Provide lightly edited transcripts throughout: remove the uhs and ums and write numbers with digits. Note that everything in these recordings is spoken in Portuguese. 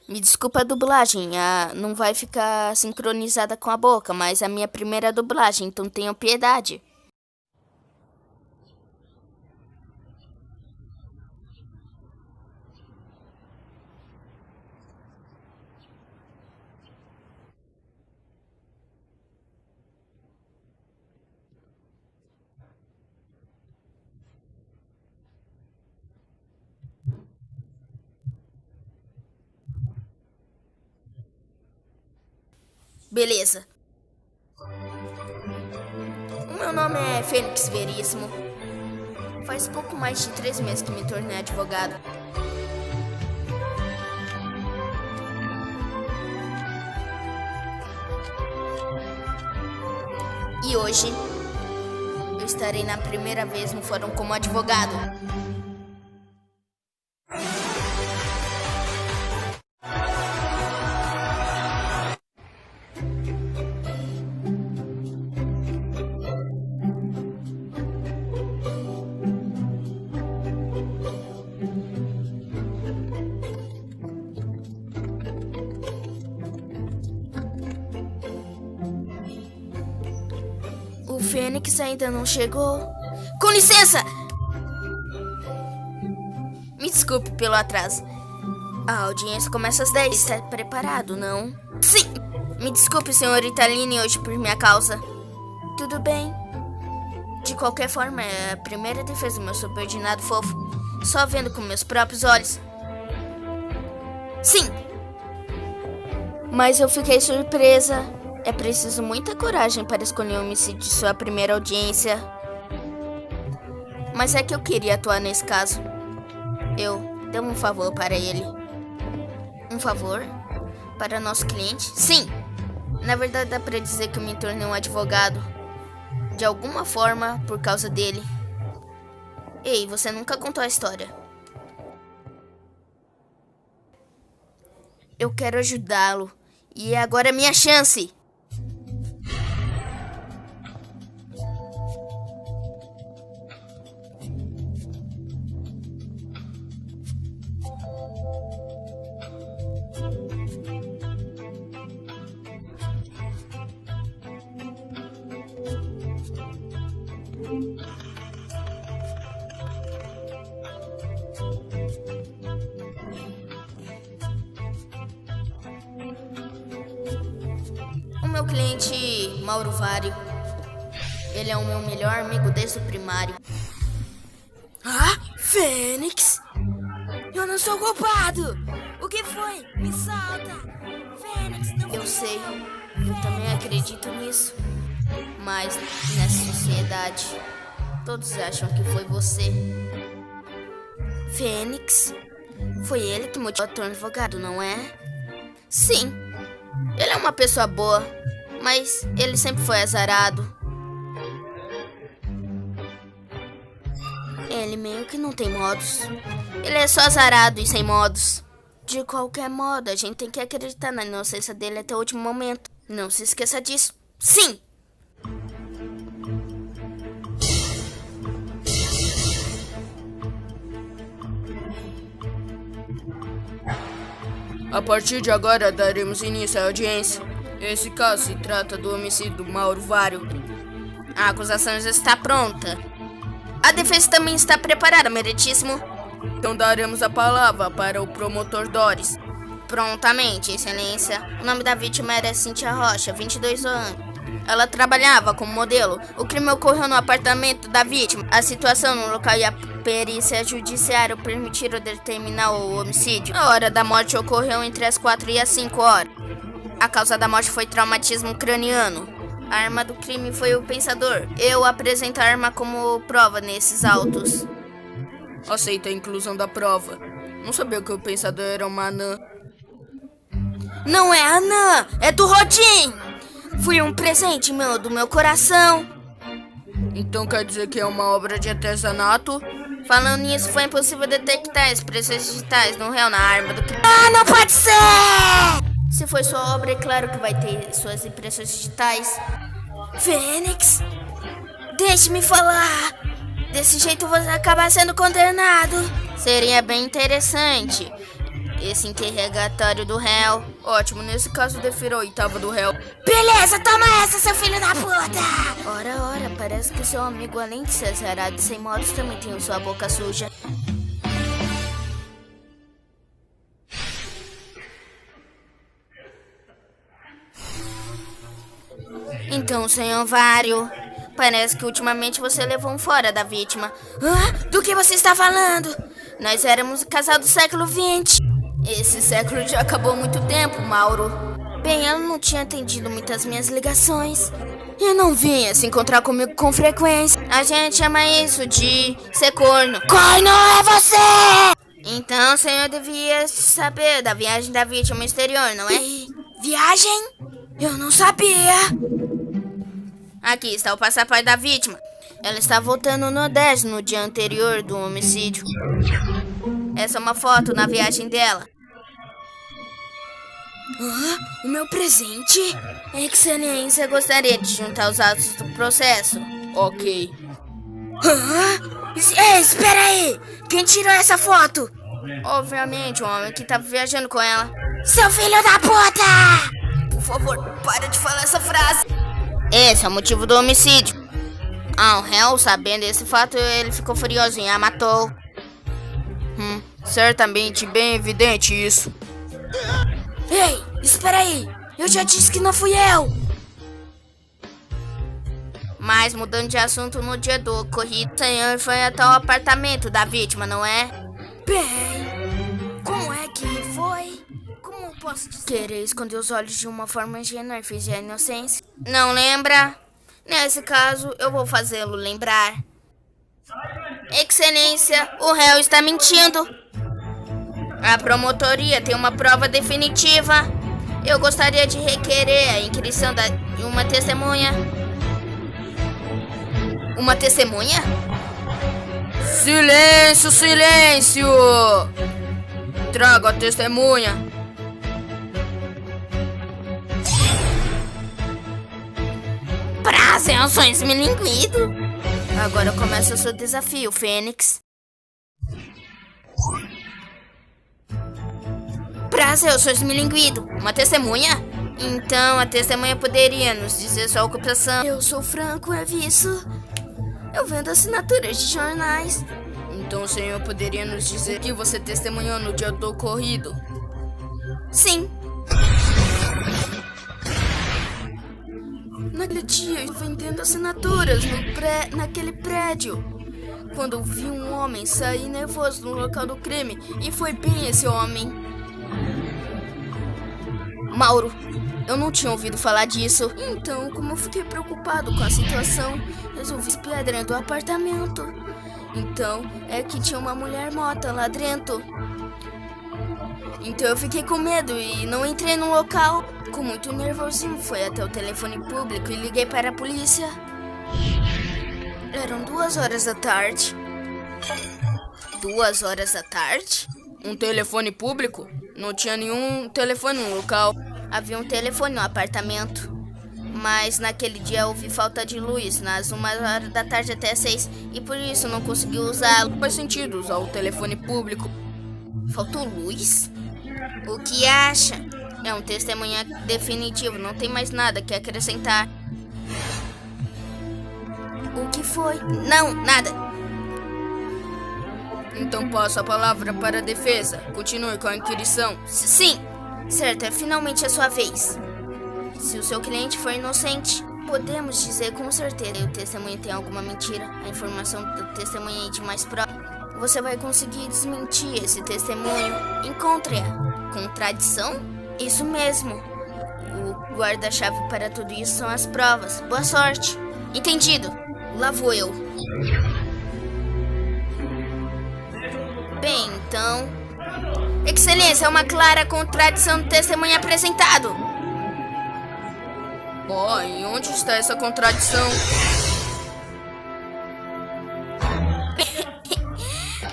Me desculpa a dublagem, não vai ficar sincronizada com a boca, mas a minha primeira dublagem, então tenham piedade. Beleza. O meu nome é Fênix Veríssimo. Faz pouco mais de 3 meses que me tornei advogado. E hoje, eu estarei na primeira vez no fórum como advogado. O Fênix ainda não chegou. Com licença! Me desculpe pelo atraso. A audiência começa às 10. Está preparado, não? Sim! Me desculpe, senhorita Aline, hoje por minha causa. Tudo bem. De qualquer forma, é a primeira defesa do meu subordinado fofo. Só vendo com meus próprios olhos. Sim! Mas eu fiquei surpresa. É preciso muita coragem para escolher um homicídio de sua primeira audiência. Mas é que eu queria atuar nesse caso. Eu dei um favor para ele. Um favor? Para nosso cliente? Sim! Na verdade dá para dizer que eu me tornei um advogado. De alguma forma, por causa dele. Ei, você nunca contou a história. Eu quero ajudá-lo. E agora é minha chance. O meu cliente, Mauro Vário. Ele é o meu melhor amigo desde o primário. Ah, Fênix? Eu não sou culpado! O que foi? Me solta! Fênix, não foi. Eu sei, eu também acredito nisso. Mas nessa sociedade, todos acham que foi você. Fênix? Foi ele que motivou o advogado, não é? Sim. Ele é uma pessoa boa, mas ele sempre foi azarado. Ele meio que não tem modos. Ele é só azarado e sem modos. De qualquer modo, a gente tem que acreditar na inocência dele até o último momento. Não se esqueça disso. Sim! A partir de agora, daremos início à audiência. Esse caso se trata do homicídio do Mauro Vário. A acusação já está pronta. A defesa também está preparada, meritíssimo. Então daremos a palavra para o promotor Doris. Prontamente, excelência. O nome da vítima era Cíntia Rocha, 22 anos. Ela trabalhava como modelo. O crime ocorreu no apartamento da vítima. A situação no local e a perícia judiciária permitiram determinar o homicídio. A hora da morte ocorreu entre as 4 e as 5 horas. A causa da morte foi traumatismo craniano. A arma do crime foi o pensador. Eu apresento a arma como prova nesses autos. Aceita a inclusão da prova. Não sabia que o pensador era uma anã. Não é anã, é do Rodin! Foi um presente do meu coração. Então quer dizer que é uma obra de artesanato? Falando nisso, foi impossível detectar expressões digitais no réu na arma do crime. Ah, não pode ser! Se foi sua obra, é claro que vai ter suas impressões digitais. Fênix, deixe-me falar. Desse jeito você vai acabar sendo condenado. Seria bem interessante. esse interrogatório do réu. Ótimo, nesse caso defira a oitava do réu. Beleza, toma essa, seu filho da puta! Ora, parece que seu amigo, além de ser azarado e sem modos, também tem sua boca suja. Então, senhor Vário, parece que ultimamente você levou um fora da vítima. Do que você está falando? Nós éramos o casal do século XX. Esse século já acabou há muito tempo, Mauro. Bem, ela não tinha atendido muitas minhas ligações e não vinha se encontrar comigo com frequência. A gente chama isso de ser corno. Corno é você! Então o senhor devia saber da viagem da vítima ao exterior, não é? Viagem? Eu não sabia. Aqui está o passaporte da vítima. Ela está voltando no Nordeste no dia anterior do homicídio. Essa é uma foto na viagem dela. O meu presente? Excelência, gostaria de juntar os autos do processo. Ok. Ei, espera aí! Quem tirou essa foto? Obviamente, o homem que estava viajando com ela. Seu filho da puta! Por favor, para de falar essa frase. Esse é o motivo do homicídio. O réu, sabendo desse fato, ele ficou furioso e a matou. Certamente bem evidente isso. Ei, espera aí! Eu já disse que não fui eu! Mas mudando de assunto, no dia do ocorrido, o senhor foi até o apartamento da vítima, não é? Bem, como é que foi? Como posso dizer? Querer esconder os olhos de uma forma ingênua e fingir a inocência. Não lembra? Nesse caso, eu vou fazê-lo lembrar. Excelência, o réu está mentindo. A promotoria tem uma prova definitiva. Eu gostaria de requerer a inquirição de uma testemunha. Uma testemunha? Silêncio, silêncio! Traga a testemunha. Prazer, é um sonho esmilinguido. Agora começa o seu desafio, Fênix. Prazer, eu sou esmilinguido. Uma testemunha? Então, a testemunha poderia nos dizer sua ocupação. Eu sou Franco Evisso. Eu vendo assinaturas de jornais. Então o senhor poderia nos dizer que você testemunhou no dia do ocorrido? Sim. Naquele dia, eu vendendo assinaturas naquele prédio. Quando eu vi um homem sair nervoso no local do crime. E foi bem esse homem. Mauro, eu não tinha ouvido falar disso. Então, como eu fiquei preocupado com a situação, resolvi espiar dentro do apartamento. Então, é que tinha uma mulher morta lá dentro. Então eu fiquei com medo e não entrei no local. Com muito nervosismo, fui até o telefone público e liguei para a polícia. Eram 2 horas da tarde. 2 horas da tarde? Um telefone público? Não tinha nenhum telefone no local. Havia um telefone no apartamento. Mas naquele dia houve falta de luz, nas 1 hora da tarde até 6, e por isso não consegui usá-lo. Faz sentido usar o telefone público. Faltou luz? O que acha? É um testemunha definitivo, não tem mais nada que acrescentar. O que foi? Não, nada. Então passo a palavra para a defesa. Continue com a inquirição. Sim, certo, é finalmente a sua vez. Se o seu cliente for inocente, podemos dizer com certeza que o testemunho tem alguma mentira. A informação do testemunho é de mais prova. Você vai conseguir desmentir esse testemunho. Encontre-a. Contradição? Isso mesmo. O guarda-chave para tudo isso são as provas. Boa sorte. Entendido. Lá vou eu. Bem, então... Excelência, é uma clara contradição do testemunho apresentado. E onde está essa contradição?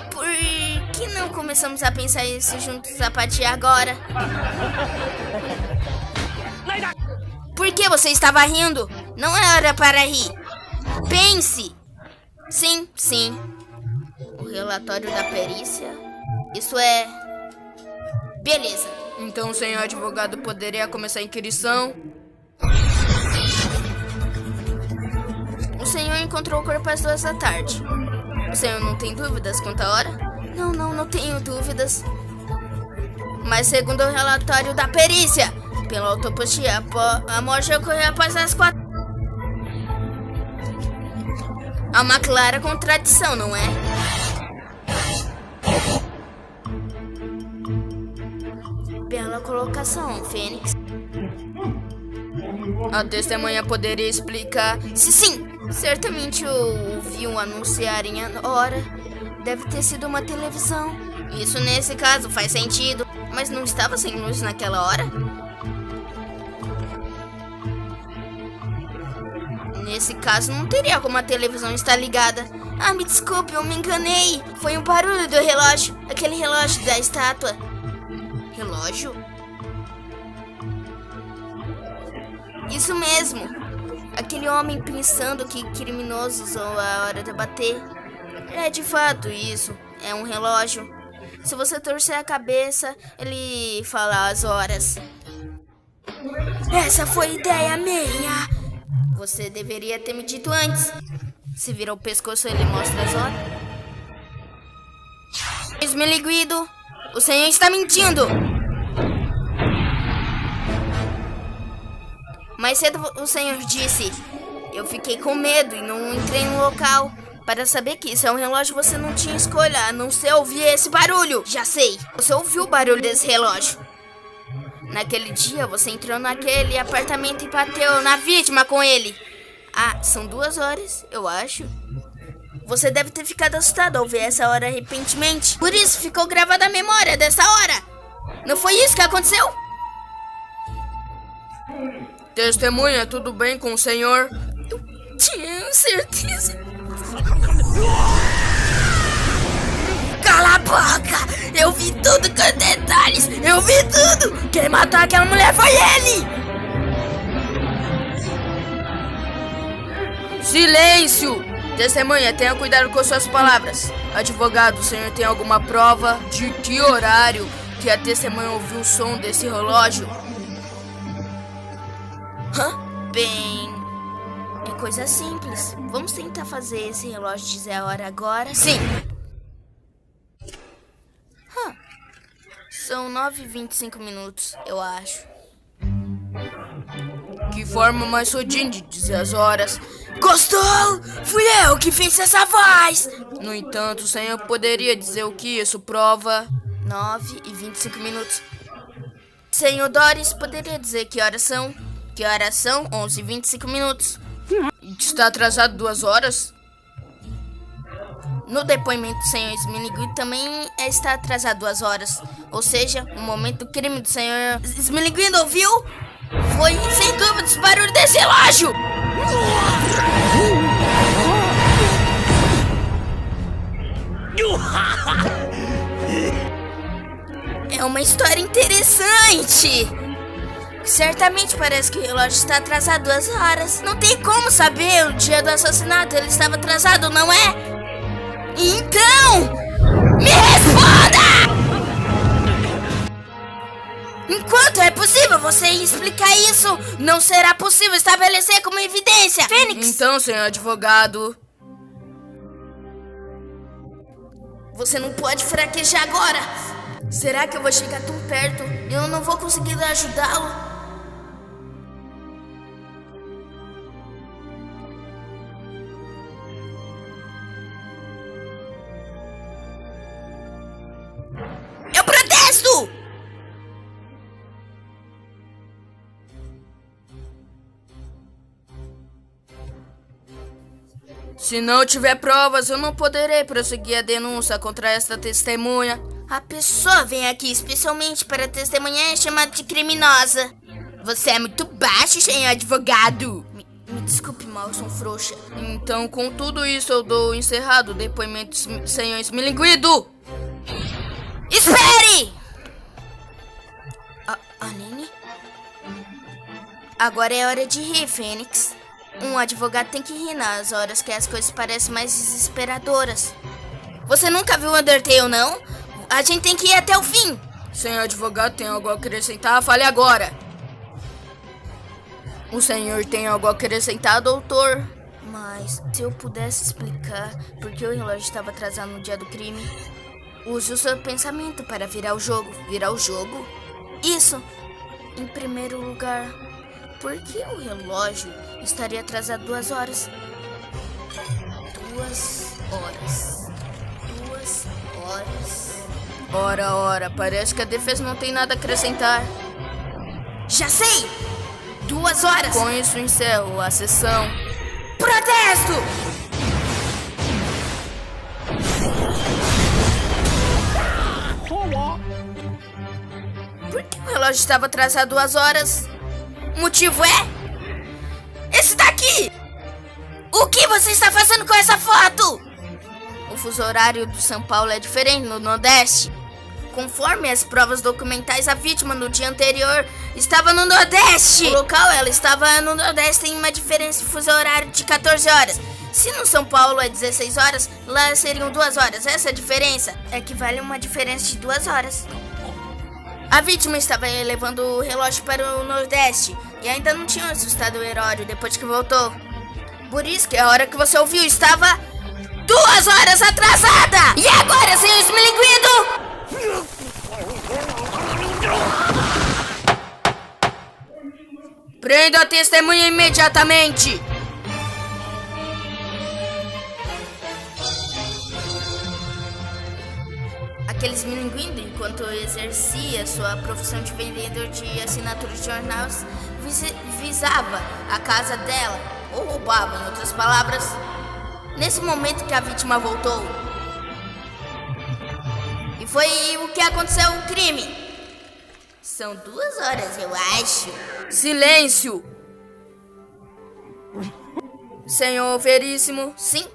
Por que não começamos a pensar isso juntos a partir de agora? Por que você estava rindo? Não é hora para rir. Pense! Sim, sim. O relatório da perícia. Isso é... Beleza. Então o senhor advogado poderia começar a inquirição? O senhor encontrou o corpo às 2 da tarde. O senhor não tem dúvidas quanto à hora? Não tenho dúvidas. Mas segundo o relatório da perícia, pela autopsia, a morte ocorreu após as 4. Há uma clara contradição, não é? Bela colocação, Fênix. A testemunha poderia explicar? Sim, certamente ouviu anunciarem a hora. Deve ter sido uma televisão. Isso nesse caso faz sentido. Mas não estava sem luz naquela hora? Nesse caso não teria como a televisão estar ligada. Ah, me desculpe, eu me enganei. Foi um barulho do relógio. Aquele relógio da estátua. Relógio? Isso mesmo. Aquele homem pensando que criminoso usou a hora de bater. É de fato isso. É um relógio. Se você torcer a cabeça, ele fala as horas. Essa foi ideia minha. Você deveria ter me dito antes. Se vira o pescoço, ele mostra as horas. Esmiliguido, o senhor está mentindo. Mais cedo o senhor disse: eu fiquei com medo e não entrei no local. Para saber que isso é um relógio, você não tinha escolha, a não ser ouvir esse barulho. Já sei, você ouviu o barulho desse relógio. Naquele dia, você entrou naquele apartamento e bateu na vítima com ele. Ah, são 2 horas, eu acho. Você deve ter ficado assustado ao ver essa hora repentinamente. Por isso, ficou gravada a memória dessa hora. Não foi isso que aconteceu? Testemunha, tudo bem com o senhor? Eu tinha certeza. Cala a boca! Eu vi tudo com detalhes! Eu vi tudo! Quem matou aquela mulher foi ele! Silêncio! Testemunha, tenha cuidado com suas palavras. Advogado, o senhor tem alguma prova de que horário que a testemunha ouviu o som desse relógio? Bem, é coisa simples. Vamos tentar fazer esse relógio dizer a hora agora? Sim! São 9h25, eu acho. Que forma mais sudinha de dizer as horas. Gostou? Fui eu que fiz essa voz! No entanto, o senhor poderia dizer o que isso prova? 9h25. Senhor Doris, poderia dizer que horas são? Que horas são? 11h25. Está atrasado 2 horas? No depoimento do senhor Esmiliguido também está atrasado 2 horas. Ou seja, o momento do crime do senhor Esmiliguido ouviu? Foi, sem dúvida, o barulho desse relógio! É uma história interessante! Certamente parece que o relógio está atrasado 2 horas. Não tem como saber o dia do assassinato. Ele estava atrasado, não é? Então, me responda! Enquanto é possível você explicar isso, não será possível estabelecer como evidência. Fênix! Então, senhor advogado... Você não pode fraquejar agora. Será que eu vou chegar tão perto e eu não vou conseguir ajudá-lo? Eu protesto! Se não tiver provas, eu não poderei prosseguir a denúncia contra esta testemunha. A pessoa vem aqui especialmente para testemunhar e é chamada de criminosa. Você é muito baixo, senhor advogado. Me desculpe, mal, eu sou um frouxa. Então, com tudo isso, eu dou encerrado o depoimento do senhor Esmiliguido. Espere! Aline? Agora é hora de rir, Fênix. Um advogado tem que rir nas horas que as coisas parecem mais desesperadoras. Você nunca viu Undertale, não? A gente tem que ir até o fim. Senhor advogado, tem algo a acrescentar? Fale agora. O senhor tem algo a acrescentar, doutor? Mas se eu pudesse explicar por que o relógio estava atrasado no dia do crime, use o seu pensamento para virar o jogo. Virar o jogo? Isso! Em primeiro lugar, por que o relógio estaria atrasado 2 horas? 2 horas. 2 horas. Ora, parece que a defesa não tem nada a acrescentar. Já sei! 2 horas! Com isso encerro a sessão. Protesto! Por que o relógio estava atrasado 2 horas? O motivo é... esse daqui! O que você está fazendo com essa foto? O fuso horário do São Paulo é diferente no Nordeste. Conforme as provas documentais, a vítima no dia anterior estava no Nordeste. O local ela estava no Nordeste tem uma diferença de fuso horário de 14 horas. Se no São Paulo é 16 horas, lá seriam 2 horas. Essa diferença equivale a uma diferença de 2 horas. A vítima estava levando o relógio para o Nordeste e ainda não tinha assustado o herói depois que voltou. Por isso que a hora que você ouviu estava 2 horas atrasada. E agora, senhor Esmilinguido? Prenda a testemunha imediatamente! Aquele Esmilinguido, enquanto exercia sua profissão de vendedor de assinaturas de jornais, visava a casa dela, ou roubava, em outras palavras, nesse momento que a vítima voltou. E foi o que aconteceu o crime. São 2 horas, eu acho. Silêncio! Senhor Veríssimo? Sim?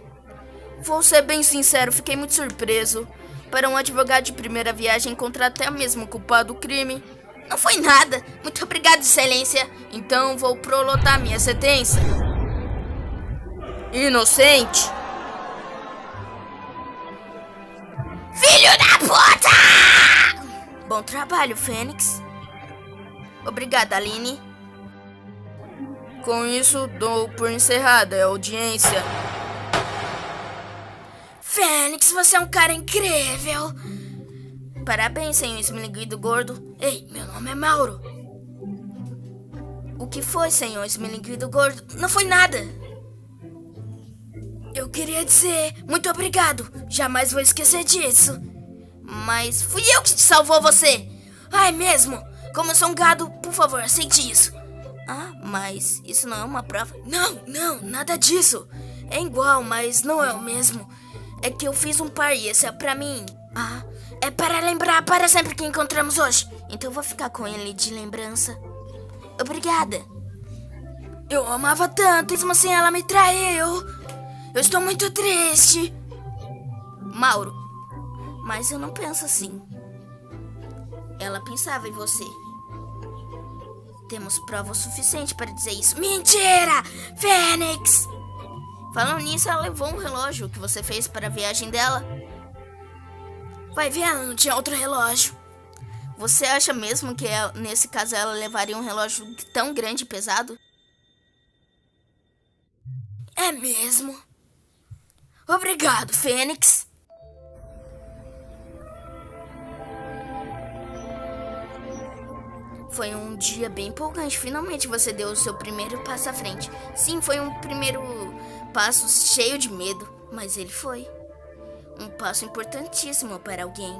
Vou ser bem sincero, fiquei muito surpreso. Para um advogado de primeira viagem encontrar até mesmo o culpado do crime. Não foi nada. Muito obrigado, excelência. Então vou prolotar minha sentença. Inocente! Filho da puta! Bom trabalho, Fênix. Obrigada, Aline. Com isso, dou por encerrada a audiência. Fênix, você é um cara incrível. Parabéns, senhor Esmilinguido gordo. Ei, meu nome é Mauro. O que foi, senhor Esmilinguido gordo? Não foi nada. Eu queria dizer muito obrigado. Jamais vou esquecer disso. Mas fui eu que te salvou você. Ah, é mesmo? Como eu sou um gado, por favor, aceite isso. Ah, mas isso não é uma prova? Não, nada disso. É igual, mas não é o mesmo. É que eu fiz um par e esse é pra mim. Ah, é para lembrar para sempre que encontramos hoje. Então eu vou ficar com ele de lembrança. Obrigada. Eu amava tanto, mesmo assim ela me traiu. Eu estou muito triste. Mauro, mas eu não penso assim. Ela pensava em você. Temos prova o suficiente para dizer isso. Mentira! Fênix! Falando nisso, ela levou um relógio que você fez para a viagem dela. Vai ver, ela não tinha outro relógio. Você acha mesmo que nesse caso ela levaria um relógio tão grande e pesado? É mesmo. Obrigado, Fênix. Foi um dia bem empolgante. Finalmente você deu o seu primeiro passo à frente. Sim, foi um primeiro passo cheio de medo, mas ele foi. Um passo importantíssimo para alguém.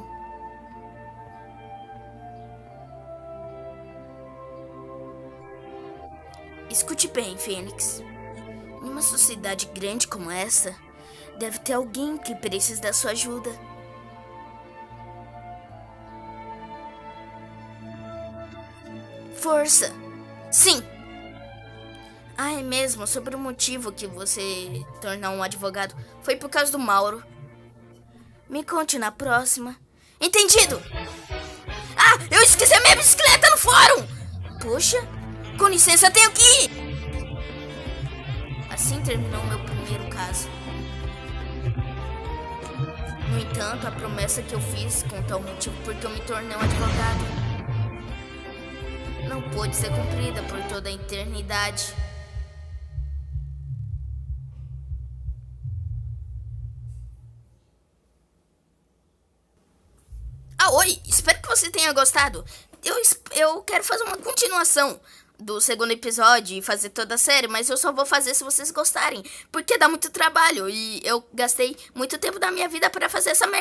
Escute bem, Fênix. Em uma sociedade grande como essa, deve ter alguém que precisa da sua ajuda. Força. Sim. Ah, é mesmo, sobre o motivo que você tornou um advogado. Foi por causa do Mauro. Me conte na próxima. Entendido! Ah, eu esqueci a minha bicicleta no fórum! Puxa, com licença, tenho que ir! Assim terminou meu primeiro caso. No entanto, a promessa que eu fiz com tal motivo porque eu me tornei um advogado não pôde ser cumprida por toda a eternidade. Oi! Espero que você tenha gostado. Eu quero fazer uma continuação do segundo episódio e fazer toda a série, mas eu só vou fazer se vocês gostarem, porque dá muito trabalho e eu gastei muito tempo da minha vida para fazer essa merda.